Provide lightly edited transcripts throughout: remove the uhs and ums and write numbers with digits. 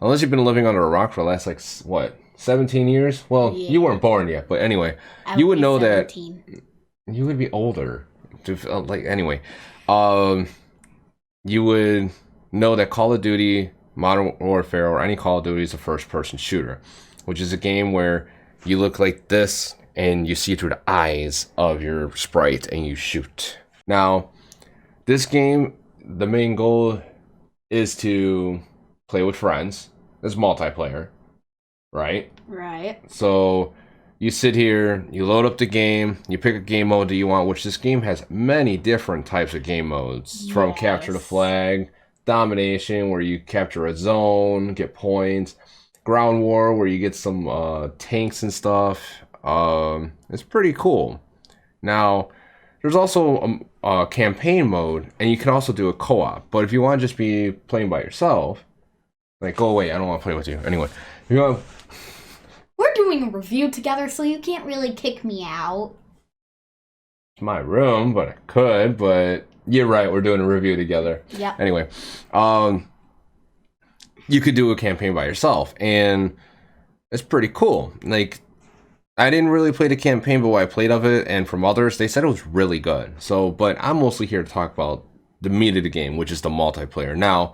Unless you've been living under a rock for the last, like, what, 17 years? Well, Yeah. you weren't born yet, but anyway, I you would be know 17. that you would be older. Like, anyway, um, you would know that Call of Duty, Modern Warfare, or any Call of Duty is a first-person shooter, which is a game where you look like this and you see through the eyes of your sprite and you shoot. Now, this game, the main goal is to play with friends. It's multiplayer, right? Right. So you sit here, you load up the game, you pick a game mode that you want, which this game has many different types of game modes. From capture the Yes. flag, domination, where you capture a zone, get points, ground war, where you get some tanks and stuff. It's pretty cool. Now, there's also a campaign mode, and you can also do a co-op. But if you want to just be playing by yourself, like, go away, I don't want to play with you. Anyway, if you want, We're doing a review together, so you can't really kick me out. it's my room, but I could. But you're right, we're doing a review together. Yep. Anyway, you could do a campaign by yourself, and it's pretty cool. Like, I didn't really play the campaign, but what I played of it, and from others, they said it was really good. So, but I'm mostly here to talk about the meat of the game, which is the multiplayer. Now,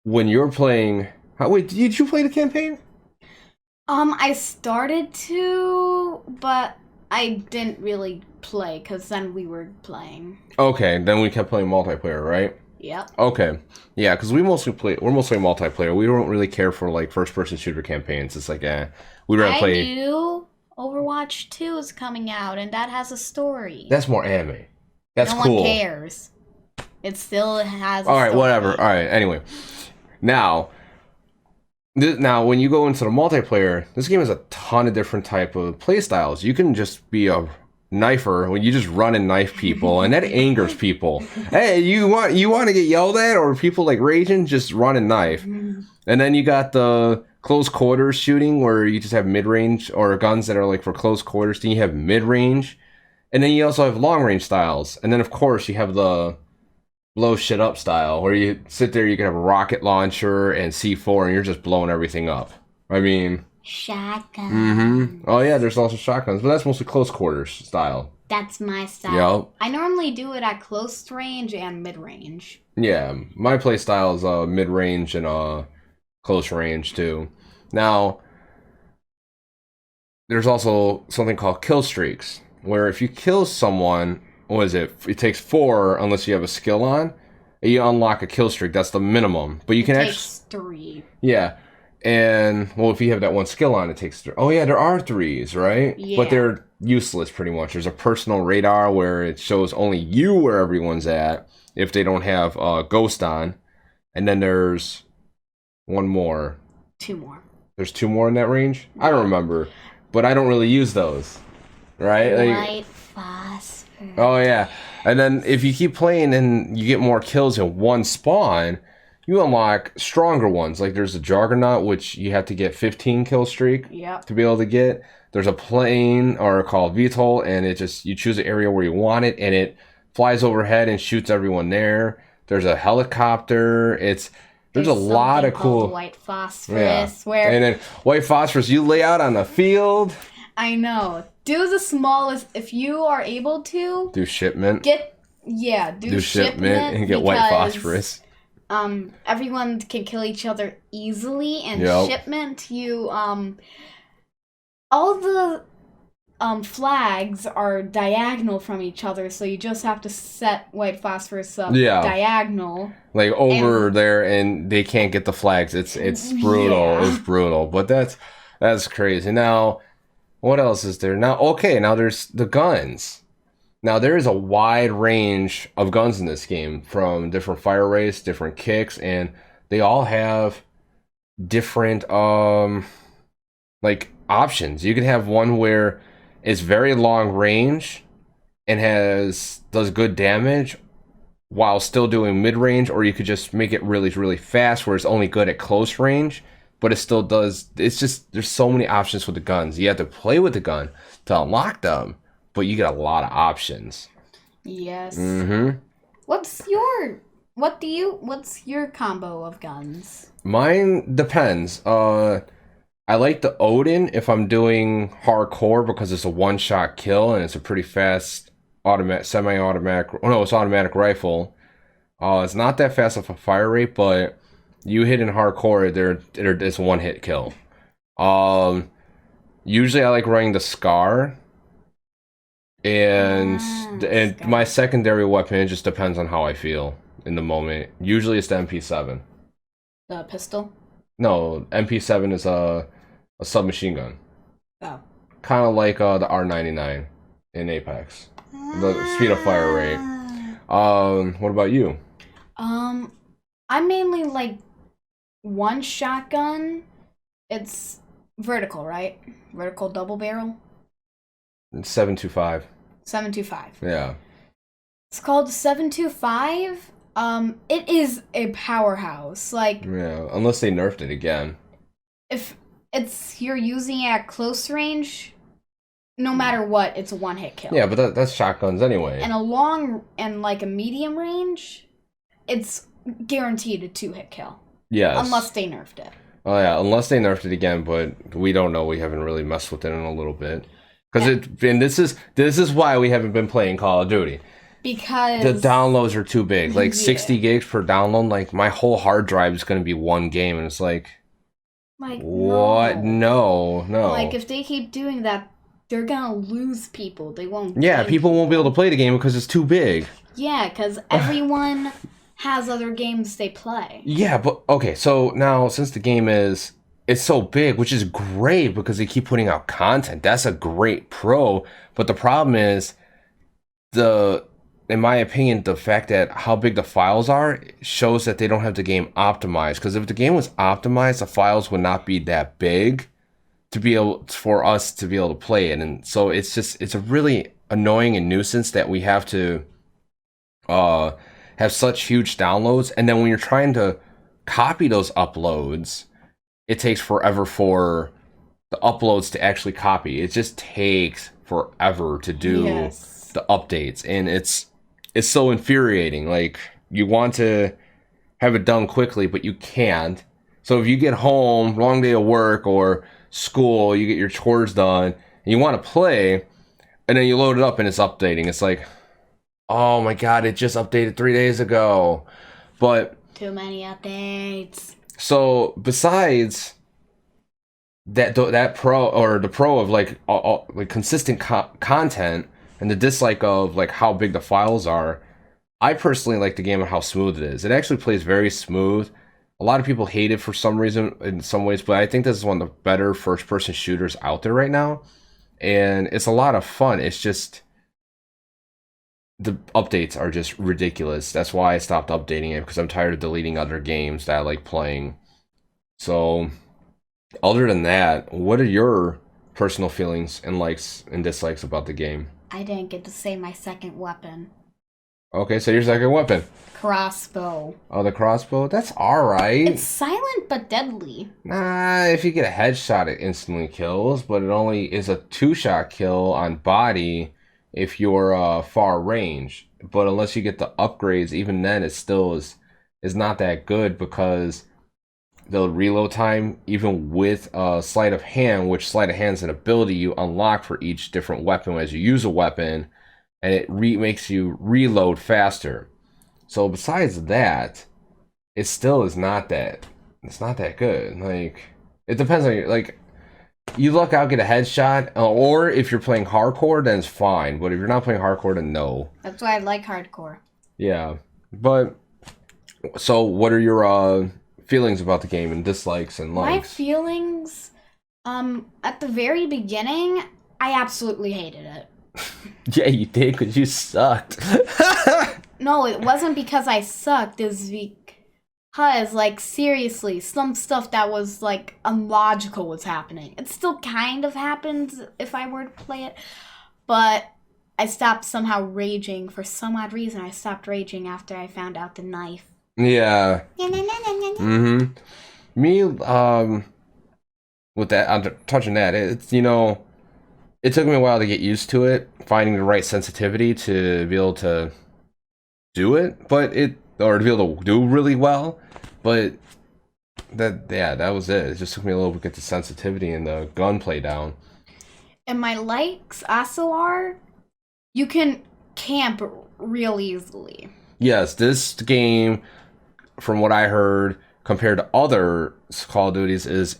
when you're playing, wait, did you play the campaign? I started to, but I didn't really play, because then we were playing. Okay, then we kept playing multiplayer, right? Yep. Okay, yeah, because we're mostly multiplayer. We don't really care for like first-person shooter campaigns. It's like, we'd rather play. I do. Overwatch 2 is coming out, and that has a story. That's more anime. That's no cool. one cares. It still has a All right, story. whatever. All right, anyway. Now, when you go into the multiplayer, this game has a ton of different type of play styles. You can just be a knifer when you just run and knife people, and that angers people. Hey, you want to get yelled at, or people like raging? Just run and knife. And then you got the close quarters shooting, where you just have mid range, or guns that are like for close quarters. Then you have mid range, and then you also have long range styles. And then of course you have the blow shit up style, where you sit there, you can have a rocket launcher and C4, and you're just blowing everything up. I mean, Shotgun. Oh yeah, there's also shotguns, but that's mostly close quarters style. That's my style. Yep. I normally do it at close range and mid range. Yeah, my play style is mid range and close range too. Now, there's also something called kill streaks, where if you kill someone, what is it? It takes 4 unless you have a skill on. You unlock a kill streak. That's the minimum. But you can It actually. takes 3. Yeah. And, well, if you have that one skill on, it takes 3. Oh, yeah, there are 3s, right? Yeah. But they're useless, pretty much. There's a personal radar where it shows only you where everyone's at if they don't have Ghost on. And then there's one more. 2 more. There's 2 more in that range? I don't remember. But I don't really use those, right? White phosphorus. Oh, yeah. And then if you keep playing and you get more kills in one spawn, you unlock stronger ones. Like there's a Juggernaut, which you have to get 15 kill streak Yep. to be able to get. There's a plane, or called VTOL, and it just, you choose the area where you want it, and it flies overhead and shoots everyone there. There's a helicopter. There's a lot of something cool. called white phosphorus, where And then white phosphorus, you lay out on the field. I know. Do the smallest if you are able to. Do shipment. Do shipment and get white phosphorus. Everyone can kill each other easily, and Yep. shipment you all the flags are diagonal from each other, so you just have to set white phosphorus up diagonal. Like over there, and they can't get the flags. It's brutal. Yeah. It's brutal. But that's crazy. Now, what else is there? Now there's the guns. Now there is a wide range of guns in this game, from different fire rates, different kicks, and they all have different like options. You can have one where it's very long range and does good damage while still doing mid range, or you could just make it really, really fast where it's only good at close range, but it still does. It's just, there's so many options with the guns. You have to play with the gun to unlock them, but you get a lot of options. Yes. Mm-hmm. What's your What's your combo of guns? Mine depends. I like the Odin if I'm doing hardcore because it's a one-shot kill and it's a pretty fast automatic, semi-automatic. Oh no, it's automatic rifle. It's not that fast of a fire rate, but you hit in hardcore, it's a one-hit kill. Usually I like running the Scar, and Scar. my secondary weapon, it just depends on how I feel in the moment. Usually it's the MP7. The pistol? No, MP7 is a submachine gun. Oh. Kind of like the R99 in Apex. The speed of fire rate. What about you? I mainly like one shotgun. It's vertical, right? Vertical double barrel. 725. 725. Yeah. It's called 725. It is a powerhouse. Like, Yeah, unless they nerfed it again. if you're using it at close range, no matter what, it's a one-hit kill. Yeah, but that's shotguns anyway. And a long and like a medium range, it's guaranteed a two-hit kill. Yes. Unless they nerfed it. Oh yeah, unless they nerfed it again, but we don't know. We haven't really messed with it in a little bit. And this is why we haven't been playing Call of Duty. Because the downloads are too big. Like Yeah. 60 gigs per download, like my whole hard drive is gonna be one game, and it's like what? No. Like, if they keep doing that, they're gonna lose people. They won't. Yeah, people won't be able to play the game because it's too big. Yeah, because everyone has other games they play. Yeah, but okay, so now since the game it's so big, which is great because they keep putting out content. That's a great pro. But the problem is in my opinion, the fact that how big the files are shows that they don't have the game optimized. Because if the game was optimized, the files would not be that big to be able for us to be able to play it. And so it's a really annoying and nuisance that we have to have such huge downloads, and then when you're trying to copy those uploads, it takes forever for the uploads to actually copy. It just takes forever to do the updates, and it's so infuriating. Like, you want to have it done quickly, but you can't. So if you get home, long day of work or school, you get your chores done, and you want to play, and then you load it up and it's updating. It's like, oh my god, it just updated 3 days ago. But too many updates. So besides that pro, or the pro of like consistent content, and the dislike of like how big the files are, I personally like the game and how smooth it is. It actually plays very smooth. A lot of people hate it for some reason in some ways, but I think this is one of the better first-person shooters out there right now. And it's a lot of fun. It's just the updates are just ridiculous. That's why I stopped updating it, because I'm tired of deleting other games that I like playing. So, other than that, what are your personal feelings and likes and dislikes about the game? I didn't get to say my second weapon. Okay, so your second weapon. Crossbow. Oh, the crossbow? That's alright. It's silent but deadly. Nah, if you get a headshot, it instantly kills, but it only is a 2-shot kill on body if you're far range. But unless you get the upgrades, even then it still is not that good, because the reload time, even with sleight of hand, which sleight of hand is an ability you unlock for each different weapon as you use a weapon, and it makes you reload faster. So besides that, it still is not that. It's not that good. Like, it depends on your, like, you luck out, get a headshot, or if you're playing hardcore, then it's fine. But if you're not playing hardcore, then no. That's why I like hardcore. Yeah, but so what are your feelings about the game and dislikes and likes? My feelings, at the very beginning, I absolutely hated it. Yeah, you did, because you sucked. No, it wasn't because I sucked. It was because, like, seriously, some stuff that was, like, unlogical was happening. It still kind of happens if I were to play it, but I stopped somehow raging. For some odd reason, I stopped raging after I found out the knife. Yeah. Mm-hmm. Me, with that, touching that, it's, you know, it took me a while to get used to it, finding the right sensitivity to be able to do it, but or to be able to do really well. But that was it. It just took me a little bit to get the sensitivity and the gunplay down. And my likes also are, you can camp real easily. Yes, this game, from what I heard, compared to other Call of Duties, this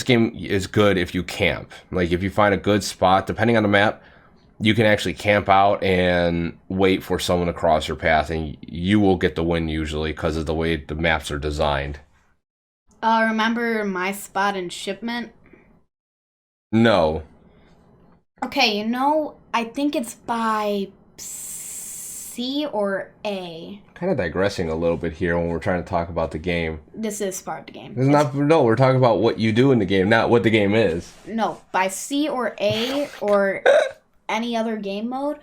game is good if you camp. Like, if you find a good spot, depending on the map, you can actually camp out and wait for someone to cross your path, and you will get the win usually because of the way the maps are designed. Remember my spot in Shipment? No. Okay, I think it's by C or A. Kind of digressing a little bit here when we're trying to talk about the game. This is part of the game. No, we're talking about what you do in the game, not what the game is. No, by C or A or any other game mode.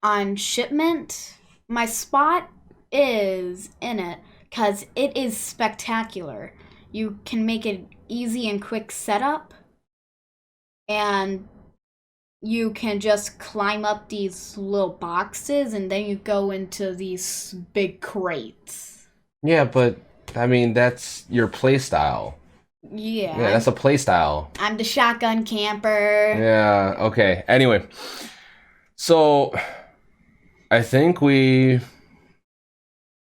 On Shipment, my spot is in it because it is spectacular. You can make it easy and quick setup, and you can just climb up these little boxes, and then you go into these big crates. Yeah, but I mean, that's your play style. Yeah. Yeah, that's a play style. I'm the shotgun camper. Yeah, okay. Anyway, so I think we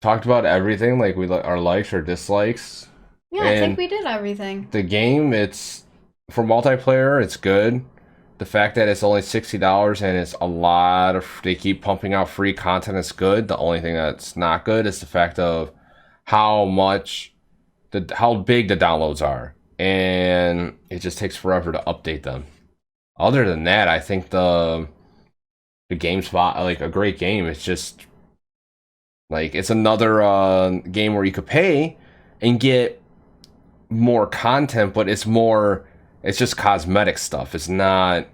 talked about everything, like our likes or dislikes. Yeah, I think we did everything. The game, for multiplayer, it's good. The fact that it's only $60 and it's a lot of, they keep pumping out free content is good. The only thing that's not good is the fact of how big the downloads are, and it just takes forever to update them. Other than that, I think the GameSpot, like, a great game. It's just like, it's another game where you could pay and get more content, but it's just cosmetic stuff. It's not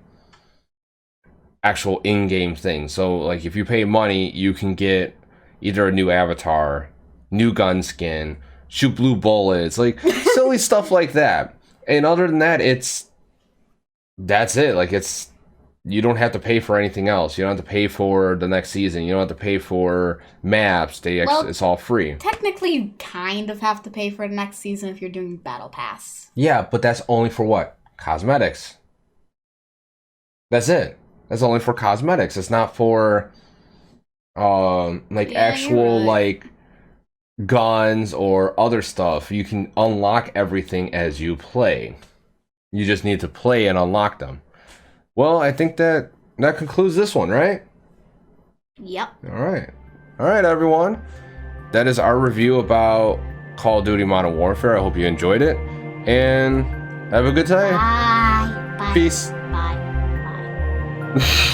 actual in-game things. So, like, if you pay money, you can get either a new avatar, new gun skin, shoot blue bullets, like silly stuff like that. And other than that, that's it. Like, you don't have to pay for anything else. You don't have to pay for the next season. You don't have to pay for maps. It's all free. Technically, you kind of have to pay for the next season if you're doing Battle Pass. Yeah, but that's only for what? Cosmetics. That's it. That's only for cosmetics. It's not for actual like guns or other stuff. You can unlock everything as you play. You just need to play and unlock them. Well, I think that concludes this one, right? Yep. All right, everyone. That is our review about Call of Duty Modern Warfare. I hope you enjoyed it, and have a good time. Bye. Bye. Peace. Bye. Bye.